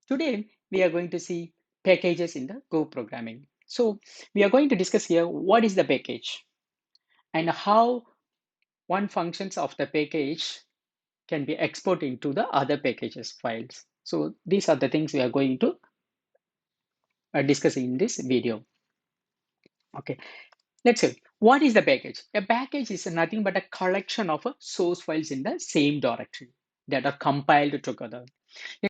Today, we are going to see packages in the Go programming. So we are going to discuss here what is the package and how one functions of the package can be exported into the other packages files. So these are the things we are going to discuss in this video. Okay, let's see. What is the package? A package is nothing but a collection of source files in the same directory that are compiled together.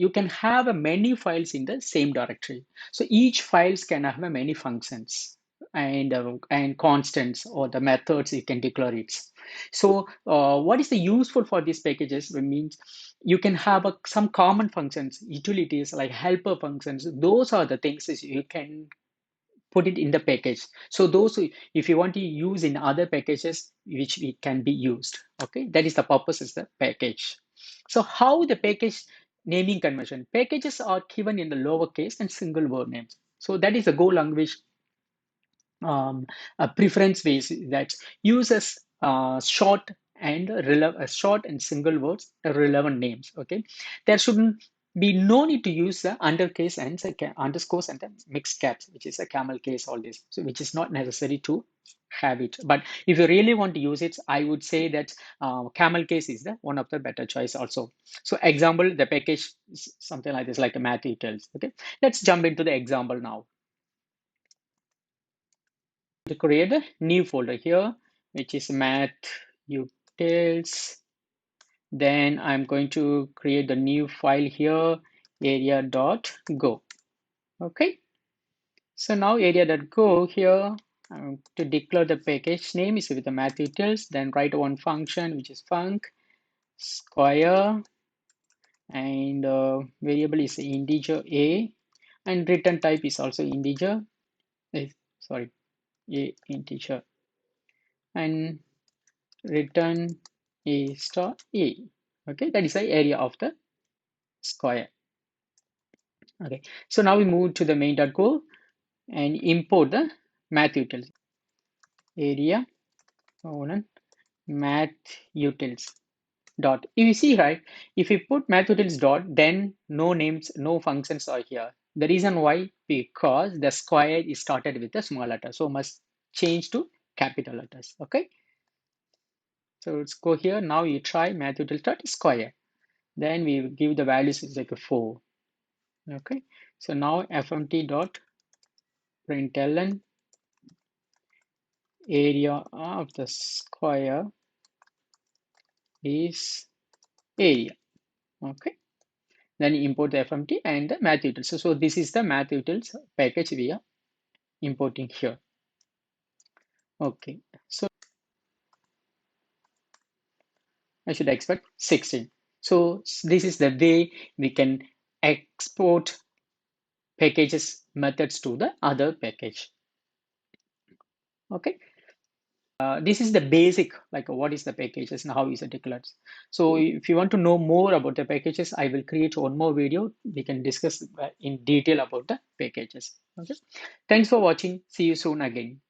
You can have many files in the same directory. So each files can have many functions and constants or the methods you can declare it. So what is the useful for these packages? It means you can have some common functions, utilities like helper functions. Those are the things that you can put it in the package. So those, if you want to use in other packages, which it can be used. Okay, that is the purpose is the package. So how the package naming convention? Packages are given in the lowercase and single word names. So that is the Go language a preference base that uses short and single words relevant names. Okay, there shouldn't be no need to use the undercase and the underscores and the mixed caps, which is a camel case, all this, so which is not necessary to have it. But if you really want to use it, I would say that camel case is the one of the better choice also. So example, the package is something like this, like a mathutils. Okay, let's jump into the example now. To create a new folder here, which is mathutils. Then I'm going to create the new file here, area.go. Okay, so now area.go here, to declare the package name is with the mathutils, then write one function which is func square, and variable is integer a, and return type is also integer. Sorry, a integer, and return a star a. Okay, that is the area of the square. Okay, so now we move to the main.go and import the mathutils area colon mathutils dot. If you see, right, if we put mathutils dot, then no names, no functions are here. The reason why, because the square is started with a small letter, so must change to capital letters. Okay, so let's go here. Now you try mathutils dot square. Then we give the values is like a 4. Okay, so now fmt dot println area of the square is area. Okay, then import the fmt and the mathutils. So this is the mathutils package we are importing here. Okay, so I should expect 16. So this is the way we can export packages methods to the other package. Okay, this is the basic, like what is the packages and how is it declared. So if you want to know more about the packages, I will create one more video. We can discuss in detail about the packages. Okay, thanks for watching. See you soon again.